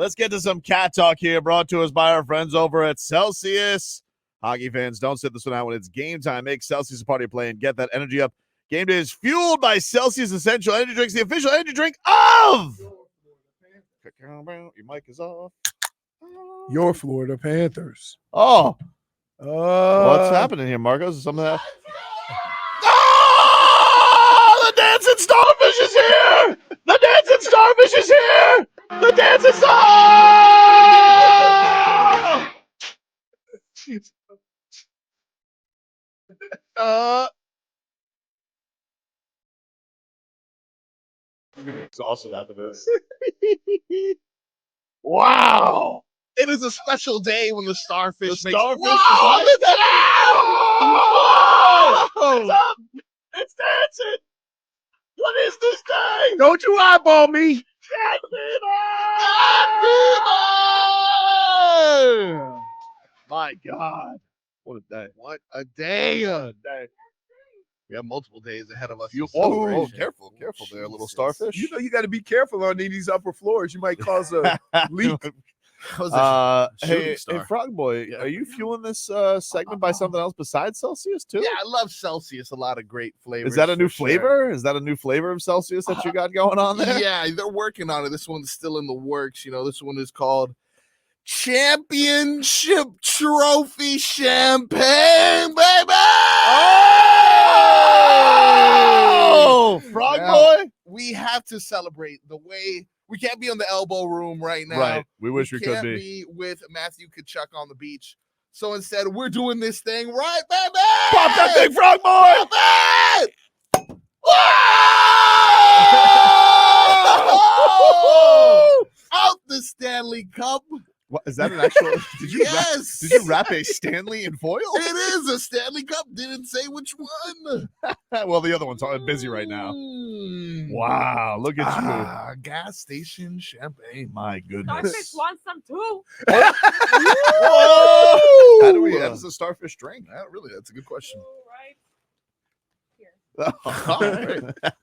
Let's get to some cat talk here, brought to us by our friends over at Celsius. Hockey fans, don't sit this one out when it's game time. Make Celsius a part of your play and get that energy up. Game day is fueled by Celsius Essential Energy Drinks, the official energy drink of... Your mic is off. Your Florida Panthers. Oh. What's happening here, Marcos? Is some of that... Oh! The dancing starfish is here! The dancing starfish is here! The dancing star! Exhausted after this. Wow! It is a special day when the starfish makes... Starfish is It's up! It's dancing! What is this thing? Don't you eyeball me. My God. What a day. What a day. What a day. We have multiple days ahead of us. Oh, careful there, little starfish. You know you got to be careful on these upper floors. You might cause a leak. Hey, Frog Boy, are you fueling this segment by something else besides Celsius too? Yeah, I love Celsius. A lot of great flavors. Is that a new flavor? Is that a new flavor of Celsius that you got going on there? Yeah, they're working on it. This one's still in the works. You know, this one is called Championship Trophy Champagne, baby! Oh, Frog Boy! We have to celebrate the way... We can't be in the elbow room right now. Right. We wish we could can't be with Matthew Tkachuk on the beach. So instead, we're doing this thing right, baby! Pop that big Frog Boy! Oh! Out the Stanley Cup. What, is that an actual? Did you Yes. Did you wrap a Stanley in foil? It is a Stanley Cup. Didn't say which one. Well, the other one's busy right now. Wow, look at you. Gas station champagne. My goodness. Starfish wants some too. Whoa! How does the starfish drink? That's a good question. Right.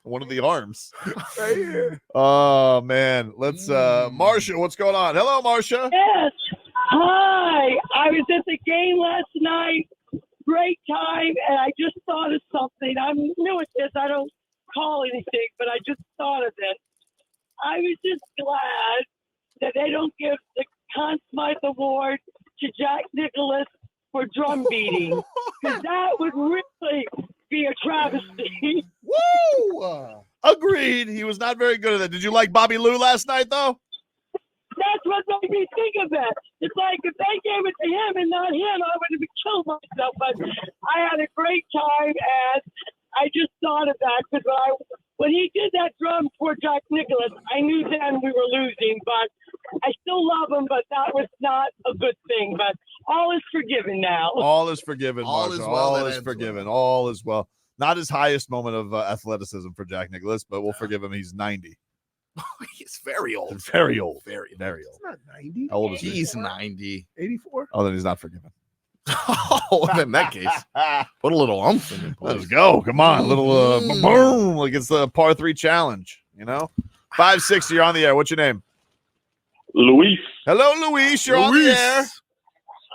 One of the arms. Right here. Oh man. Let's Marcia, what's going on? Hello, Marcia. Yes. Hi. I was at the game last night. Great time, and I just thought of something. I'm new at this. I don't call anything, but I just thought of it. I was just glad that they don't give the Conn Smythe Award to Jack Nicklaus for drum beating, because that would really be a travesty. Woo! Agreed. He was not very good at it. Did you like Bobby Lou last night, though? That's what made me think of it. It's like if they gave it to him and not him, I would have killed myself. But I had a great time, and I just thought of that because when he did that drum for Jack Nicklaus, I knew then we were losing. But I still love him, but that was not a good thing. But all is forgiven now. All is forgiven, All Marcia. is well All that is ends forgiven. well. All is well. Not his highest moment of athleticism for Jack Nicklaus, but we'll forgive him. He's 90. He's very old. Very old. Very Very old. Not 90. How old is he? He's 90. 84. Oh, then he's not forgiven. Oh, in that case, put a little umph in it. Let's go. Come on. Little boom. Like it's the par 3 challenge, you know? 560, you're on the air. What's your name? Luis, Hello, Luis. You're on the air.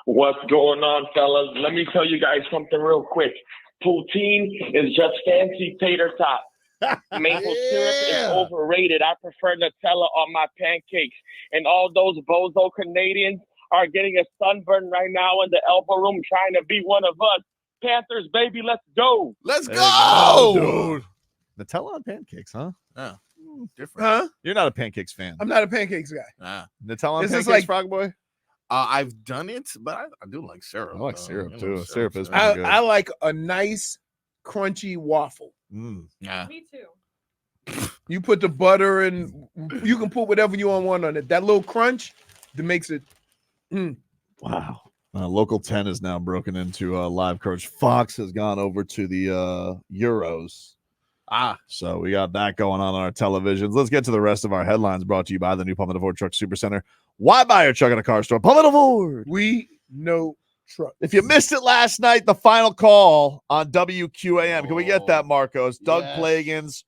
what's going on, fellas? Let me tell you guys something real quick. Poutine is just fancy tater tot. Maple syrup is overrated. I prefer Nutella on my pancakes. And all those bozo Canadians are getting a sunburn right now in the elbow room trying to be one of us. Panthers, baby, let's go. Let's There you go. dude. Nutella on pancakes, huh? Yeah. Different. Huh? You're not a pancakes fan. I'm not a pancakes guy. Nutella on This is pancakes, like- Frog Boy? I've done it, but I do like syrup. I like syrup, you too. know, Syrup is I, good. I like a nice, crunchy waffle. Yeah. Me too. You put the butter and you can put whatever you want on it. That little crunch that makes it. Wow. Local 10 is now broken into live coverage. Fox has gone over to the Euros. So we got that going on our televisions. Let's get to the rest of our headlines brought to you by the new Plymouth Ford Truck Supercenter. Why buy your truck at a car store? Plymouth Ford. We know truck. If you missed it last night, the final call on WQAM. Can we get that, Marcos? Doug Yes. Plagans,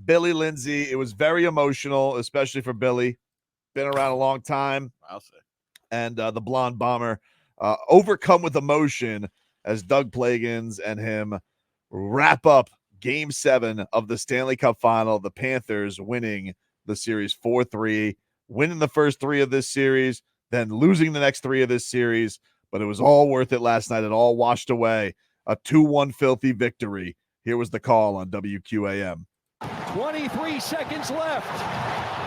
Billy Lindsay. It was very emotional, especially for Billy. been around a long time. I'll say. And the Blonde Bomber overcome with emotion as Doug Plagans and him wrap up Game 7 of the Stanley Cup Final. The Panthers winning the series 4-3, winning the first 3 of this series, then losing the next 3 of this series. But it was all worth it last night. It all washed away. A 2-1 filthy victory. Here was the call on WQAM. 23 seconds left.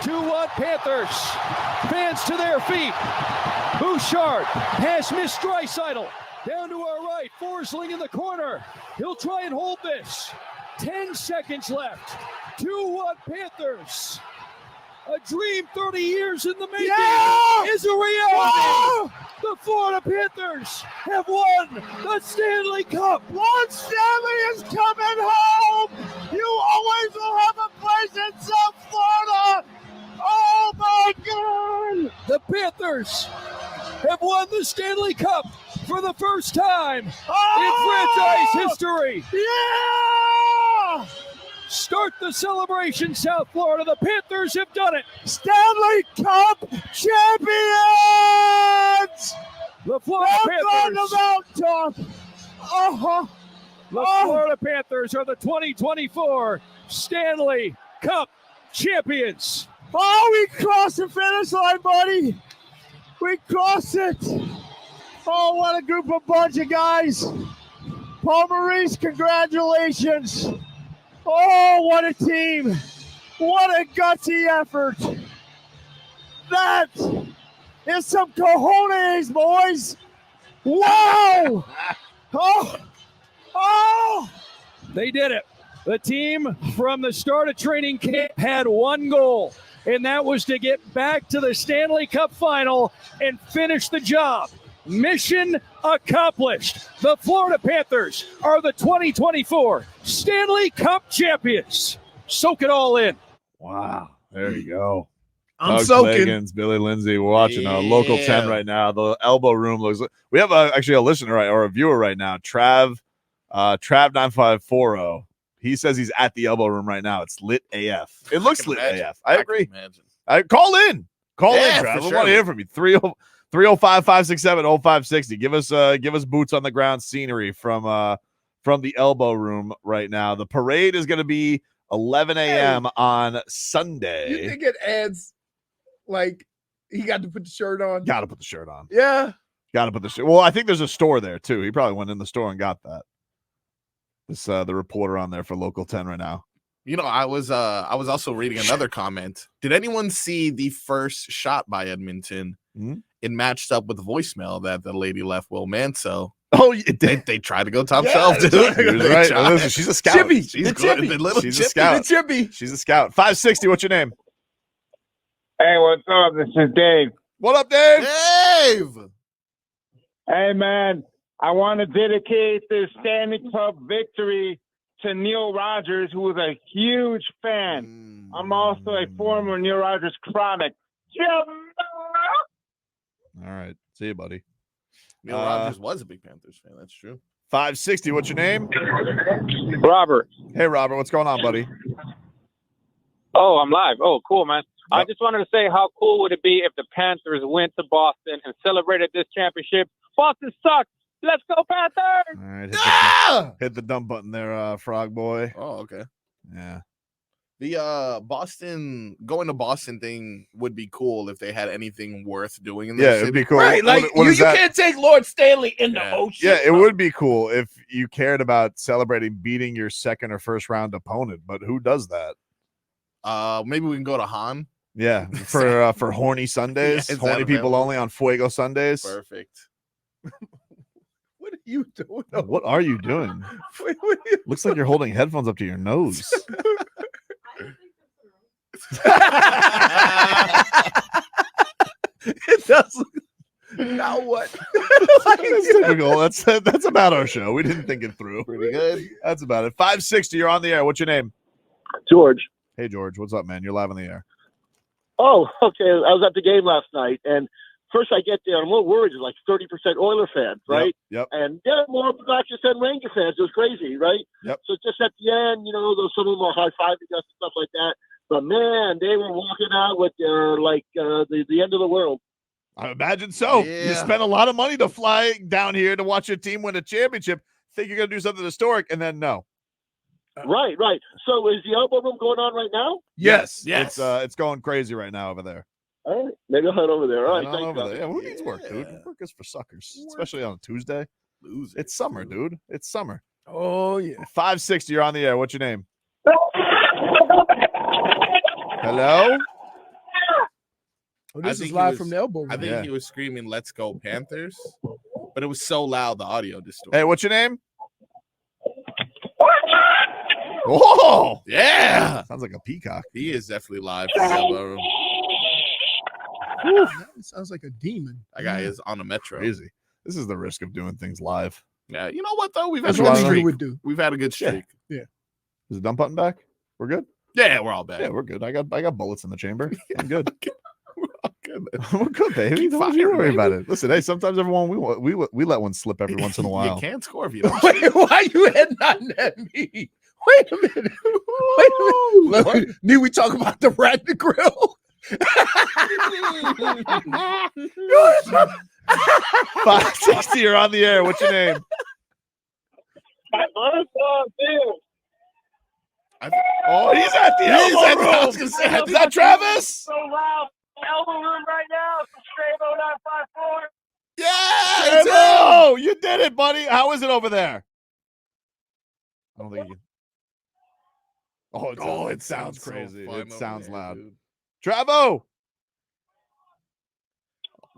2-1 Panthers. Fans to their feet. Bouchard has missed Draisaitl. Down to our right. Forsling in the corner. He'll try and hold this. 10 seconds left. 2-1 Panthers. A dream 30 years in the making is a reality. The Florida Panthers have won the Stanley Cup. Lord Stanley is coming home. You always will have a place in South Florida. Oh my God! The Panthers have won the Stanley Cup for the first time in franchise history. Yeah! Start the celebration, South Florida. The Panthers have done it. Stanley Cup champions! The Florida Panthers. The Florida Panthers are the 2024 Stanley Cup champions. Oh, we crossed the finish line, buddy. We crossed it. Oh, what a group of bunch of guys. Paul Maurice, congratulations. Oh, what a team. What a gutsy effort. That is some cojones, boys. Wow. Oh. They did it. The team from the start of training camp had one goal, and that was to get back to the Stanley Cup final and finish the job. Mission accomplished. The Florida Panthers are the 2024 Stanley Cup champions. Soak it all in. Wow. There you go. I'm Doug soaking. Plagans, Billy Lindsay. We're watching Local 10 right now. The elbow room looks. We have actually a listener or a viewer right now. Trav 9540. He says he's at the elbow room right now. It's lit AF. It looks lit AF. I agree. I call in. Call in, Trav. We want to hear from you. 305-567-0560. Give us boots on the ground scenery from the elbow room right now. The parade is going to be 11 a.m. on Sunday. You think it adds like he got to put the shirt on? Got to put the shirt on. Yeah. Got to put the shirt. Well, I think there's a store there too. He probably went in the store and got that. This the reporter on there for Local 10 right now. You know, I was also reading another comment. Did anyone see the first shot by Edmonton? It matched up with the voicemail that the lady left Will Manso. Oh, they tried to go top shelf, dude. Right. Well, listen, she's a scout. Chippy. She's good. Chippy. The little She's Chippy. a scout. The Chippy. She's a scout. 560. What's your name? Hey, what's up? This is Dave. What up, Dave? Dave. Hey, man, I want to dedicate this Stanley Cup victory to Neil Rogers, who was a huge fan. I'm also a former Neil Rogers chronic. All right. See you, buddy. Neil Rogers was a big Panthers fan. That's true. 560. What's your name? Robert. Hey, Robert. What's going on, buddy? Oh, I'm live. Oh, cool, man. I just wanted to say how cool would it be if the Panthers went to Boston and celebrated this championship. Boston sucks. Let's go, Panthers! All right. Hit the dump button there, Frog Boy. Oh, okay. Yeah. The Boston going to Boston thing would be cool if they had anything worth doing in Yeah, the it'd city. be cool. Right, like What you is that? can't take Lord Stanley in the ocean. Yeah, it would be cool if you cared about celebrating beating your second or first round opponent, but who does that? Maybe we can go to Han. Yeah, for horny Sundays, Yeah, is horny that people available? only on Fuego Sundays. Perfect. What are you doing? What are you doing? What are you- Looks like you're holding headphones up to your nose. It does. Now what? That's typical. That's about our show. We didn't think it through. Pretty good. That's about it. 560. You're on the air. What's your name? George. Hey, George. What's up, man? You're live on the air. Oh, okay. I was at the game last night, and first I get there, I'm a little worried. There's like 30% Oiler fans, right? Yep. And more Blackstone and Ranger fans. It was crazy, right? Yep. So just at the end, there was some of them were high-fiving us and stuff like that. But man, they were walking out with the end of the world. I imagine so. Yeah. You spent a lot of money to fly down here to watch your team win a championship. Think you're going to do something historic, and then no. Right. So is the elbow room going on right now? Yes. It's going crazy right now over there. All right. Maybe I'll head over there. All right. Head on Thanks, over there. guys. Yeah, who needs work, dude? Work is for suckers, especially on a Tuesday. It's summer, dude. It's summer. Oh, yeah. 560, you're on the air. What's your name? Hello? Oh, this think is he live was- from the elbow room. I think Yeah. he was screaming, "Let's go Panthers," but it was so loud the audio distorted. Hey, what's your name? Oh, Yeah, sounds like a peacock. he is definitely live from the elbow room. It sounds like a demon. That guy is on a metro. Crazy. This is the risk of doing things live. Yeah, you know what though? We've had That's a what good you streak. would do. We've had a good streak. Is the dump button back? We're good? Yeah, we're all back. Yeah, we're good. I got bullets in the chamber. I'm good. We're all good. We're good, baby. Keep Don't you firing, worry baby. about it. Listen, hey, sometimes everyone we let one slip every once in a while. You can't score if you don't. Wait, why you head nodding at me? Wait a minute. Wait a minute. Look, need we talk about the rat in the grill? 560, you're on the air. What's your name? Oh, he's at the elbow room. I was gonna say, Is that Travis? So loud. Elbow room right now. It's straight 0954. Yeah, it's him. Oh, you did it, buddy. How is it over there? I don't think you can. It sounds so crazy. fun It over sounds there, loud. dude. Travo.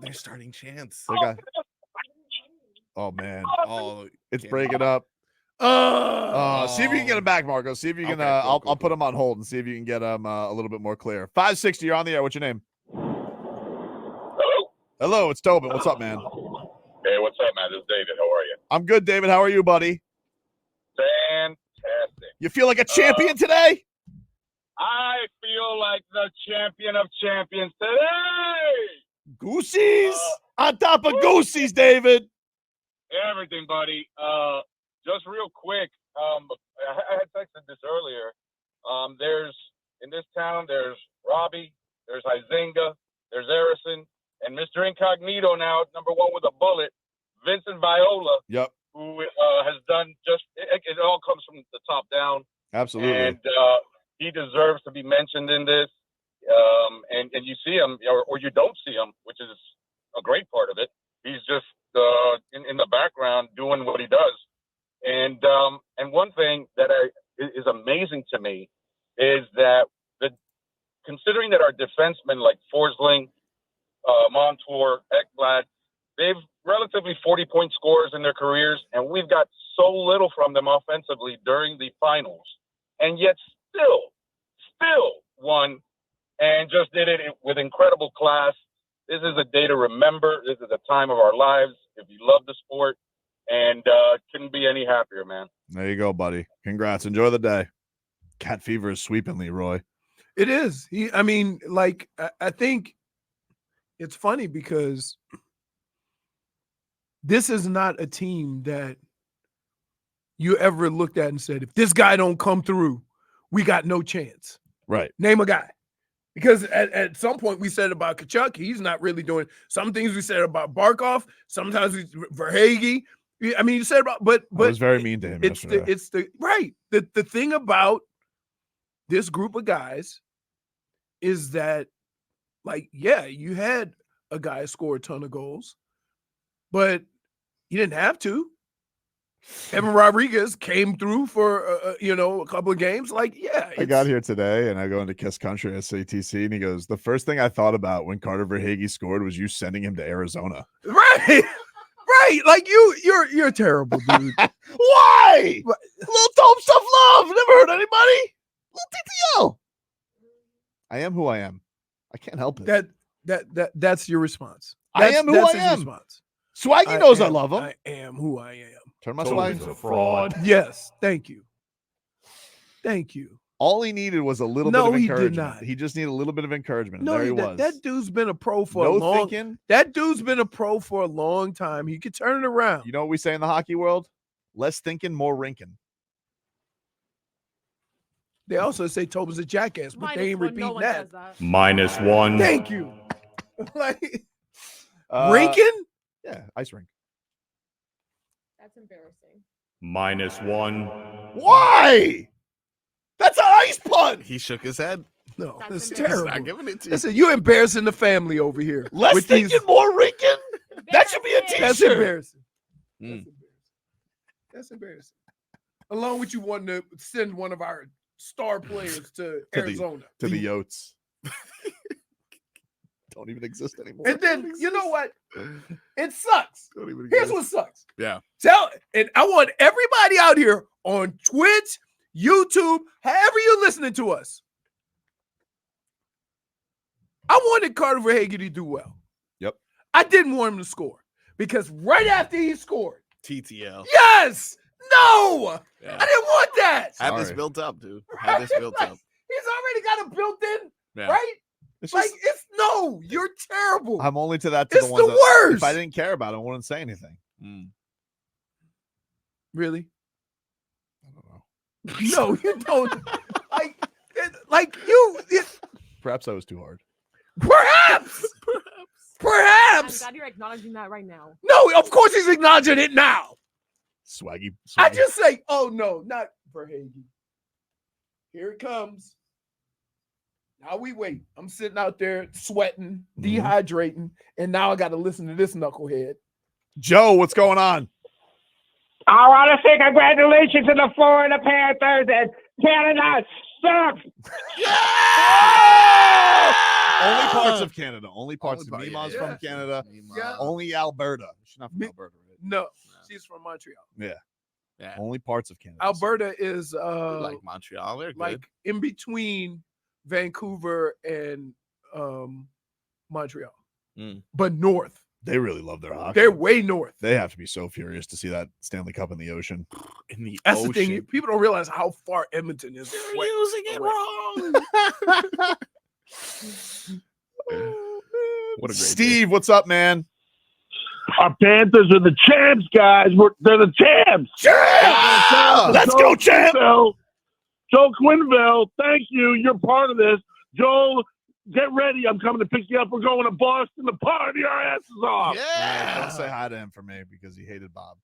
They're starting chants. They got- Oh man, Oh, it's can't- breaking up. See if you can get him back, Marco. See if you can. Okay, I'll cool. put him on hold and see if you can get him a little bit more clear. 560, you're on the air. What's your name? Hello, it's Tobin. What's up, man? Hey, what's up, man? This is David. How are you? I'm good, David. How are you, buddy? Fantastic. You feel like a champion today? I feel like the champion of champions today. Goosies on top of goosies, David. Everything, buddy. Just real quick. I had texted this earlier. There's in this town. There's Robbie. There's Izinga. There's Harrison. And Mr. Incognito now, number one with a bullet, Vincent Viola, Yep, who has done it all comes from the top down. absolutely. And he deserves to be mentioned in this. And you see him, or you don't see him, which is a great part of it. He's just in the background doing what he does. And one thing that is amazing to me is that considering that our defensemen like Forsling, Montour, Ekblad, they've relatively 40-point scorers in their careers, and we've got so little from them offensively during the finals, and yet still won and just did it with incredible class. This is a day to remember. This is a time of our lives if you love the sport, and couldn't be any happier, man. There you go, buddy. Congrats. Enjoy the day. Cat fever is sweeping Leroy. It is. I think it's funny because this is not a team that you ever looked at and said, if this guy don't come through, we got no chance. Right. Name a guy. Because at some point we said about Kachuk, he's not really doing some things we said about Barkov. Sometimes Verhaeghe. I mean, you said about, but I was very mean to him yesterday. The thing about this group of guys is that, like, yeah, you had a guy score a ton of goals, but you didn't have to. Evan Rodriguez came through for a couple of games. Like, yeah, I got here today and I go into Kiss Country at SATC and he goes, the first thing I thought about when Carter Verhaeghe scored was you sending him to Arizona. Right. Right. Like you're terrible, dude. Why? Little dope stuff love. Never hurt anybody. Little TTL. I am who I am. I can't help it. That's your response. I am who I his am. Response. Swaggy knows I love him. I am who I am. Turn my Tobin's swag. a fraud. Yes. Thank you. Thank you. All he needed was a little No, bit of he did encouragement. not. He just needed a little bit of encouragement. No, There he was. that dude's been a pro for No a long thinking. That dude's been a pro for a long time. He could turn it around. You know what we say in the hockey world? Less thinking, more rinking. They also say Tobin's a jackass, but they ain't repeating no that. -1. Thank you. Like Rinkin? Yeah, ice rink. That's embarrassing. -1. Why? That's an ice punch. He shook his head. No, That's that's embarrassing. terrible. He's not giving it to you. Listen, you're embarrassing the family over here. Less with thinking, these- more Rinkin. That should be a Embarrassing. That's t-shirt. embarrassing. Mm. That's embarrassing. That's embarrassing. Along with you wanting to send one of our star players to Arizona. To the Yotes. Don't even exist anymore. And then, you know what? It sucks. Don't even Here's exist. what sucks. Yeah. And I want everybody out here on Twitch, YouTube, however you're listening to us. I wanted Carter Verhaeghe to do well. Yep. I didn't want him to score because right after he scored, TTL. yes, no, Yeah. I didn't want that. Had this Sorry. built up, dude. Had this built up. He's already got it built in, Yeah. right? It's Like, just, it's no, you're terrible. I'm only to that to It's the ones the that, worst. If I didn't care about it, I wouldn't say anything. Mm. Really? I don't know. No, you don't. Perhaps I was too hard. Perhaps. I'm Perhaps. glad you're acknowledging that right now. No, of course he's acknowledging it now. Swaggy. I just say, oh no, not Verhaeghe. Here it comes. Now we wait. I'm sitting out there sweating, dehydrating, and now I got to listen to this knucklehead. Joe, what's going on? I want to say congratulations to the Florida Panthers, and Canada sucks. Only parts of Canada. Only parts of Only Mima's part- from Canada. Yeah. Only Alberta. She's not from Me- Alberta, right? No, she's from Montreal. Yeah. Only parts of Canada. Alberta is We like Montreal. They're good. like in between Vancouver and Montreal, Mm. but north. They really love their hockey. They're way north. They have to be so furious to see that Stanley Cup in the ocean. in the That's ocean. the thing. People don't realize how far Edmonton is. They're away. using it away. wrong. What a great Steve, what's up, man? Our Panthers are the champs, guys. They're the champs. Yeah! Let's go, champ! Joe Quinville, thank you. You're part of this. Joel, get ready. I'm coming to pick you up. We're going to Boston to party our asses off. Yeah. Don't say hi to him for me because he hated Bob.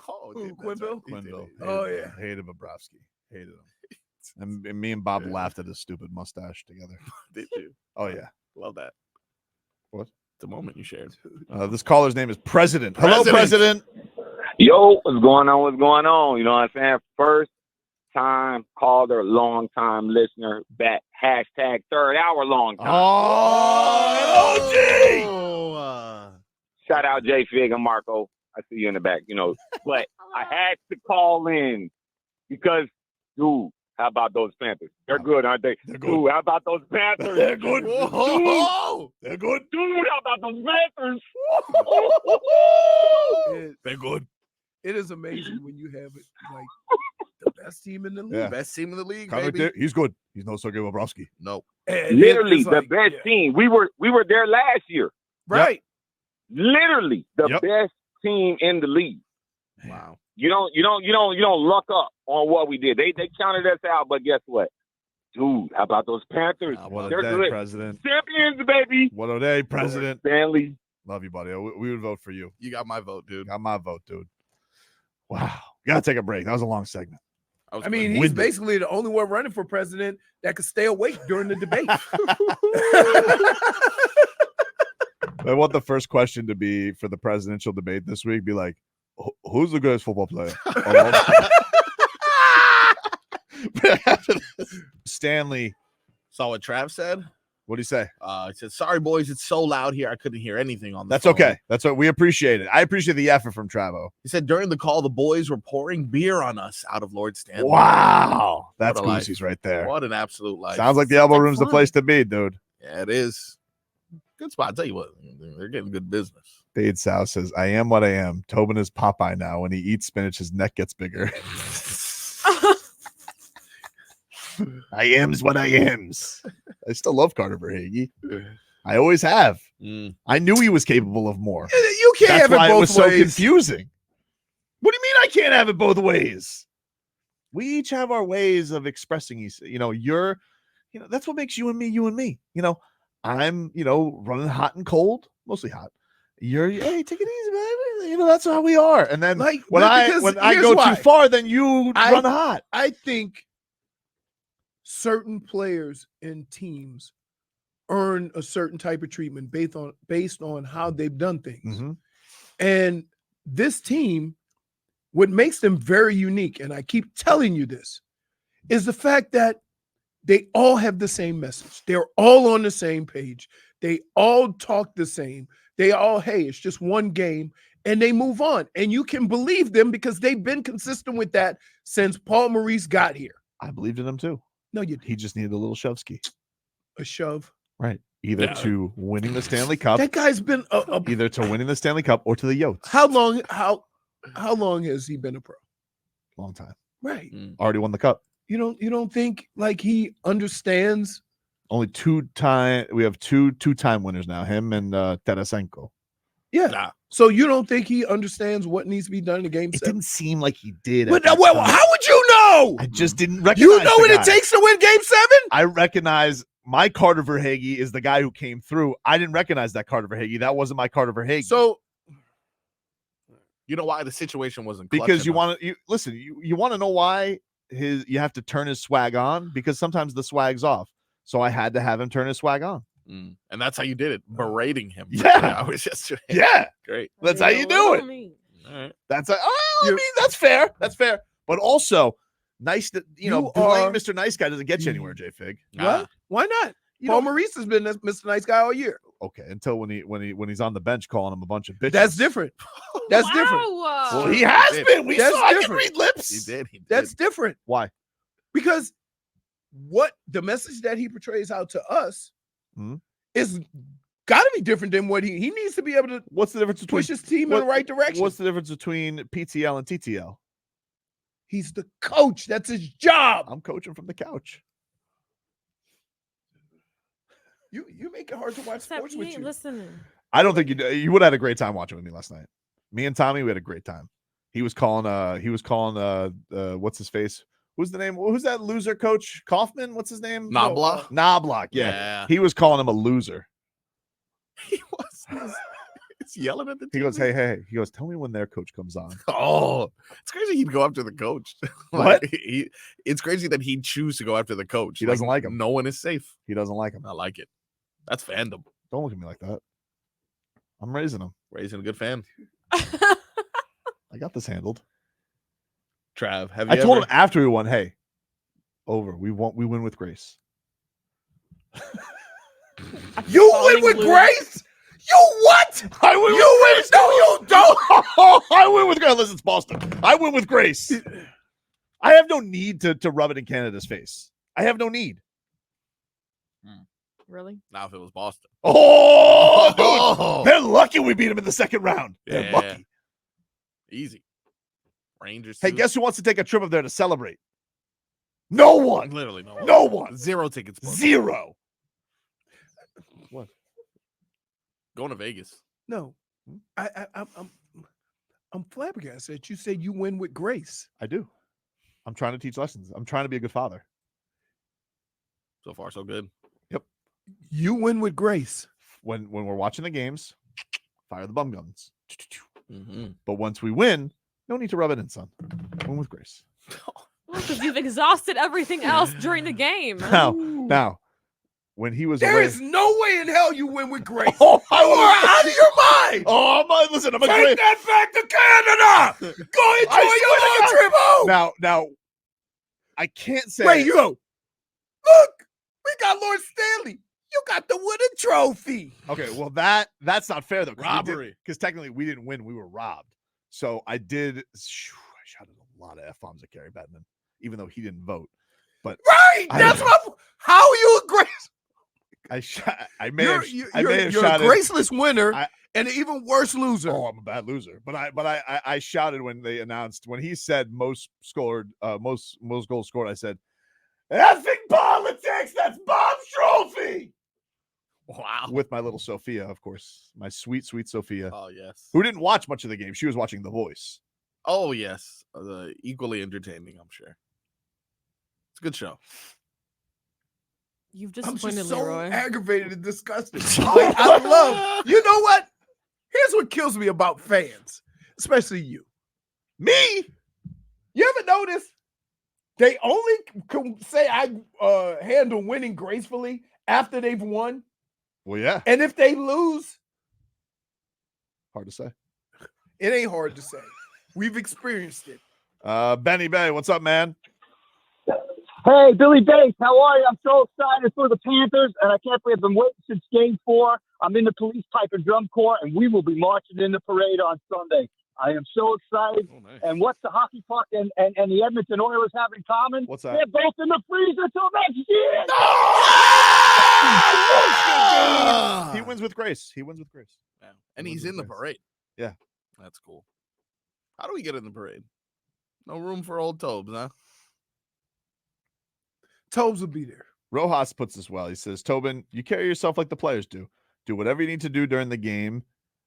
Oh, Who, dude, that's Quinville? right. He did Quinville. it. Oh, Hated yeah. him. Hated Bobrovsky. Hated him. And me and Bob laughed at his stupid mustache together. Did you? Oh, yeah. Love that. What? The moment you shared. This caller's name is President. Hello, President. Yo, what's going on? What's going on? You know what I'm saying? First time caller, long time listener, back hashtag third hour long time. Oh, OG! Oh, Shout out Jay Fig and Marco. I see you in the back, you know. But I had to call in because, dude, how about those Panthers? They're good, aren't they? They're good. Dude, how about those Panthers? They're good. Whoa. They're good. Dude, how about those Panthers? They're good. It is amazing when you have it like the best team in the league. Yeah. Best team in the league, Connor baby. Dick, he's good. He's no Sergei Bobrovsky. Nope. And Literally it's the like, best yeah. team. We were there last year. Right. Literally the Yep. best team in the league. Wow. You don't luck up on what we did. They counted us out, but guess what? Dude, how about those Panthers? What a They're day, good. President. Champions, baby. What a day, President. Stanley. Love you, buddy. We would vote for you. You got my vote, dude. Got my vote, dude. Wow. Gotta take a break. That was a long segment. I mean, he's Winded. basically the only one running for president that could stay awake during the debate. I want the first question to be for the presidential debate this week. Be like, who's the greatest football player? Stanley. Saw what Trav said. What do you say? He said, "Sorry, boys, it's so loud here. I couldn't hear anything on the That's phone." okay. That's what we appreciate it. I appreciate the effort from Travo. He said during the call, the boys were pouring beer on us out of Lord Stanley. Wow. That's What a life. Goosey's right there. What an absolute life. Sounds like the elbow room's the place to be, dude. Yeah, it is. Good spot. I'll tell you what, they're getting good business. Dade Sow says, I am what I am. Tobin is Popeye now. When he eats spinach, his neck gets bigger. I am's what I am's. I still love Carter Verhaeghe. I always have. I knew he was capable of more. You can't That's have it why both it was ways. so confusing. What do you mean I can't have it both ways? We each have our ways of expressing. That's what makes you and me, you and me. I'm, running hot and cold, mostly hot. Hey, take it easy, baby. That's how we are. And then when I go too far, then you run hot. I think certain players and teams earn a certain type of treatment based on how they've done things. Mm-hmm. And this team, what makes them very unique, and I keep telling you this, is the fact that they all have the same message. They're all on the same page. They all talk the same. They all, hey, it's just one game, and they move on. And you can believe them because they've been consistent with that since Paul Maurice got here. I believed in him too. No, you didn't. He just needed a little shove ski. A shove. Right. Either to winning the Stanley Cup. That guy's been either to winning the Stanley Cup or to the Yotes. How long has he been a pro? Long time. Right. Already won the cup. You don't think like he understands? Only we have two-time winners now, him and Tarasenko. Yeah. Nah. So you don't think he understands what needs to be done in Game 7? It didn't seem like he did. But how would you know? I just didn't recognize. You know what it takes to win Game 7? I recognize my Carter Verhaeghe is the guy who came through. I didn't recognize that Carter Verhaeghe. That wasn't my Carter Verhaeghe. So you know why the situation wasn't because you want to listen. You want to know why you have to turn his swag on, because sometimes the swag's off. So I had to have him turn his swag on. And that's how you did it, berating him. Yeah. I was yesterday. Yeah. Great. That's how you do it. All right. That's that's fair. That's fair. But also nice that blame Mr. Nice Guy doesn't get you anywhere, J Fig. What? Why not? Paul Maurice has been Mr. Nice Guy all year. Okay, until when he's on the bench calling him a bunch of bitches. That's different. That's different. Well, he has been. We saw. I can read lips. He did. That's different. Why? Because what the message that he portrays out to us is got to be different than what he needs to be able to. What's the difference between push his team in the right direction? What's the difference between PTL and TTL? He's the coach. That's his job. I'm coaching from the couch. You make it hard to watch sports with you. Listening. I don't think you would have had a great time watching with me last night. Me and Tommy, we had a great time. He was calling what's his face? Who's the name? Who's that loser coach? Kaufman? What's his name? Knobloch. Knobloch. Yeah. He was calling him a loser. He was yelling at the team. He goes, hey. He goes, tell me when their coach comes on. Oh, it's crazy he'd go after the coach. What? It's crazy that he'd choose to go after the coach. He doesn't like him. No one is safe. He doesn't like him. I like it. That's fandom. Don't look at me like that. I'm raising him. Raising a good fan. I got this handled. Trav, have you I told him after we won, hey, over. We win with grace. You win with grace? You what? I win with grace. No, you don't. I win with grace. Listen, it's Boston. I win with grace. I have no need to rub it in Canada's face. I have no need. Really? Now if it was Boston. Oh, dude, they're lucky we beat them in the second round. They're lucky. Easy. Rangers. Hey, guess who wants to take a trip up there to celebrate? No one. Literally no one. No one. 0 tickets. Booked. 0. What? Going to Vegas. No. I'm flabbergasted. You said you win with grace. I do. I'm trying to teach lessons. I'm trying to be a good father. So far, so good. Yep. You win with grace. When we're watching the games, fire the bum guns. But once we win, no need to rub it in, son. Win with grace. Well, because you've exhausted everything else during the game. Now, when he was there away, is no way in hell you win with grace. Oh, you are out of your mind. Oh, I'm a Take great. that back to Canada. Go enjoy your little trip home. Now, I can't say. Wait, look, we got Lord Stanley. You got the wooden trophy. Okay, well that's not fair though. Robbery. Because technically we didn't win, we were robbed. So I shouted a lot of F-bombs at Gary Bettman, even though he didn't vote. But that's how are you a grace? I may have you're shouted, a graceless winner and an even worse loser. Oh, I'm a bad loser. But I shouted when they announced, when he said most goals scored, I said, effing politics, that's Bob's trophy. Wow. With my little Sophia, of course. My sweet, sweet Sophia. Oh, yes. Who didn't watch much of the game. She was watching The Voice. Oh, yes. Equally entertaining, I'm sure. It's a good show. You've I'm disappointed just so Leroy. aggravated and disgusted. Like, I love. You know what? Here's what kills me about fans, especially you. Me? You ever notice they only can say I handle winning gracefully after they've won, Well, yeah. and if they lose, Hard to say. it ain't hard to say. We've experienced it. Benny Bay, what's up, man? Hey, Billy Bates, how are you? I'm so excited for the Panthers, and I can't believe I've been waiting since Game 4. I'm in the police pipe and drum corps, and we will be marching in the parade on Sunday. I am so excited. Oh, nice. And what's the hockey puck and the Edmonton Oilers have in common? What's that? They're both in the freezer till next year. He wins with grace. He wins with grace. Yeah. And he's in the parade. Yeah. That's cool. How do we get in the parade? No room for old Tobes, huh? Tobes will be there. Rojas puts this well. He says, Tobin, you carry yourself like the players do. Do whatever you need to do during the game.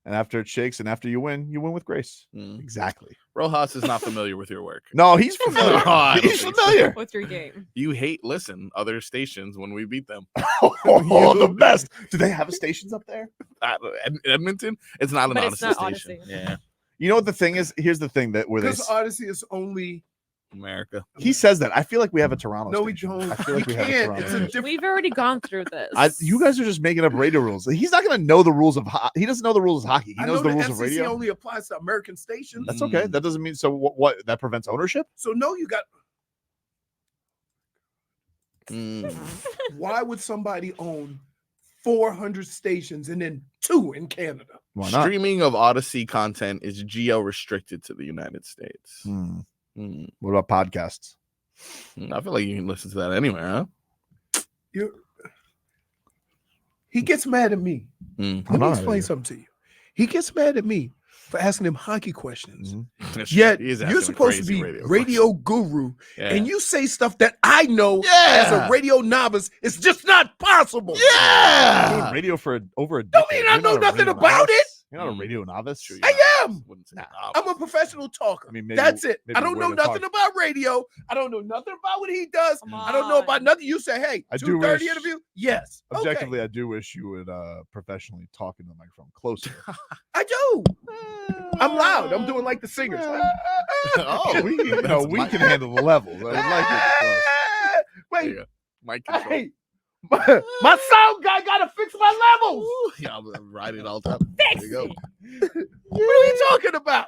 And after it shakes and after you win with grace. Exactly. Rojas is not familiar with your work. No, he's familiar. No, I don't He's think so. familiar. With your game. You hate other stations when we beat them. Oh, the best. Do they have stations up there? Edmonton? It's not an But it's Odyssey not station. Odyssey. Yeah. You know what the thing is? Here's the thing that where they Because Odyssey is only America. he says that. I feel like we have a Toronto. No, we station. don't. I feel like we have a can't. Toronto. It's a station. different. We've already gone through this. You guys are just making up radio rules. He's not going to know the rules of he doesn't know the rules of hockey. He I knows know the rules FCC of radio. only applies to American stations. That's okay. That doesn't mean so. What that prevents ownership? So no, you got. Why would somebody own 400 stations and then 2 in Canada? Why not? Streaming of Odyssey content is geo restricted to the United States. What about podcasts? I feel like you can listen to that anywhere, huh? He gets mad at me. Let me explain something to you. He gets mad at me for asking him hockey questions. Yet He is you're asking supposed to crazy be radio radio guru, Yeah. and you say stuff that I know as a radio novice is just not possible. You're doing radio for over a decade. Don't mean I know nothing about it. You're not a radio novice. I am. I'm a professional talker. I mean, maybe, That's it. maybe I don't we're know gonna nothing talk. about radio. I don't know nothing about what he does. I don't know about nothing. You say, hey, I do 2:30 wish- interview? Yes. Objectively, I do wish you would professionally talk into the microphone closer. I do. I'm loud. I'm doing like the singers. Oh, we can handle the levels. I would like it. Wait. Mic control. Hey, my sound guy got to fix my levels. Yeah, I'm riding all the time. There you go. What are you talking about?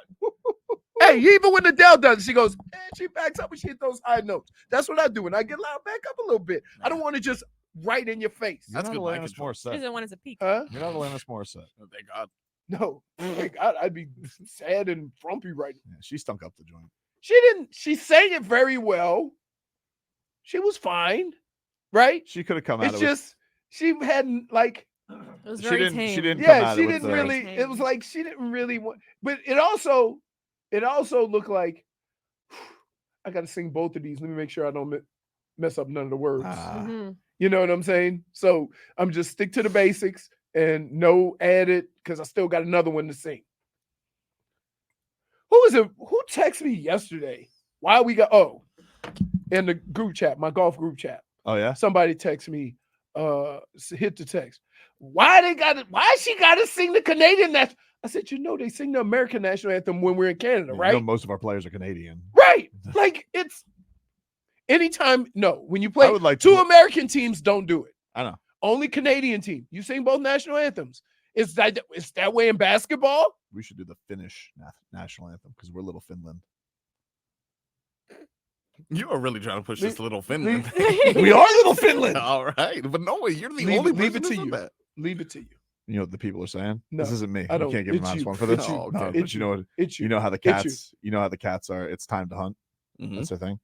Hey, even when Adele does it, she goes, she backs up and she hit those high notes. That's what I do. And I get loud, back up a little bit. I don't want to just right in your face. That's good. Alanis She Morissette. doesn't want us to peek. Huh? You're not Alanis Morissette. Oh, thank God. No, thank God, I'd be sad and frumpy right now. Yeah, she stunk up the joint. She didn't. She sang it very well. She was fine, right? She could have come out. It's just she hadn't like. It was She very didn't. tame. She didn't. come Yeah, at she it with didn't the- really. It was like she didn't really want. But it also looked like I got to sing both of these. Let me make sure I don't mess up none of the words. Mhm. You know what I'm saying? So I'm just stick to the basics and no added because I still got another one to sing. Who was it? Who texted me yesterday? Why we got in the group chat, my golf group chat. Oh yeah. Somebody texted me, hit the text. Why she gotta sing the Canadian national? I said, they sing the American national anthem when we're in Canada, You right? know most of our players are Canadian. Right. Like it's anytime. No, when you play I would like two to- American teams, don't do it. I know. Only Canadian team. You sing both national anthems. It's that way in basketball. We should do the Finnish national anthem because we're little Finland. You are really trying to push this little Finland. We are little Finland. All right. But no, you're the Leave only it person to who said you. that. Leave it to you. You know what the people are saying? No, This isn't me. I You don't. can't give a It's minus you. one for this. It's you. No, Okay. but It's you know what? It's you. You know how the It's you. cats. You know how the cats are. It's time to hunt. Mhm. That's their thing.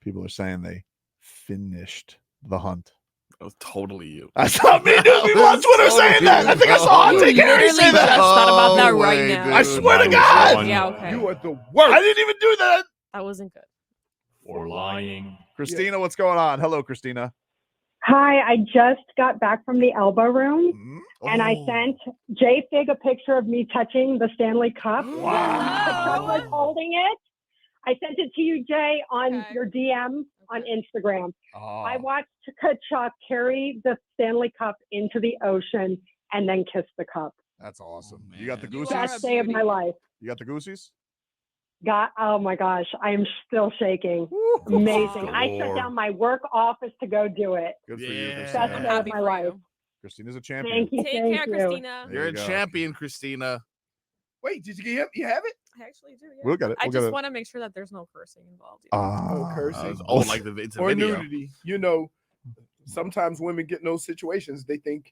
People are saying they finished the hunt. That was totally you. I saw me do people on Twitter saying that. I think I saw You Auntie Gary literally say just that. thought about that No right way, now. dude. I swear to Minus God. one. Yeah, okay. You are the worst. I didn't even do that. That wasn't good. For lying. Christina, what's going on? Hello, Christina. Hi, I just got back from the elbow room Mm-hmm. and Oh. I sent Jay Fig a picture of me touching the Stanley Cup. Wow. The Cup was holding it. I sent it to you, Jay, on Okay. your DM on Instagram. Oh, I watched Kachuk carry the Stanley Cup into the ocean and then kiss the cup. that's awesome. You got the You are goosies? Best day of my life. You got the goosies? Oh my gosh, I am still shaking. Amazing. I shut down my work office to go do it. Good for you, Yeah. Best Christina. day of my life. Christina's a champion. Thank you. Take thank care, you. Christina. There You're you a go. champion, Christina. Wait, did you get you have it? I actually do. Yeah. We'll get it. I We'll get just it. want to make sure that there's no cursing involved. No cursing. Oh, like it's a or video. nudity. You know, sometimes women get in those situations. They think,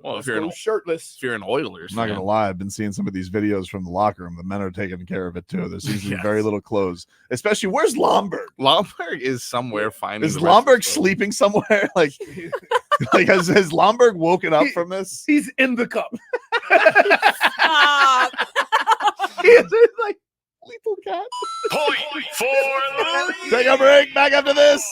Well, let's if you're go an shirtless. if you're an Oilers, I'm not going to fan. lie. I've been seeing some of these videos from the locker room. The men are taking care of it too. There seems to be Yes. very little clothes, especially where's Lomberg? Lomberg is somewhere finding. Is the rest of Lomberg his clothes. sleeping somewhere? Like has Lomberg woken up from this? He's in the cup. Stop. He's like lethal cat. Point for the Take a break. Back after this.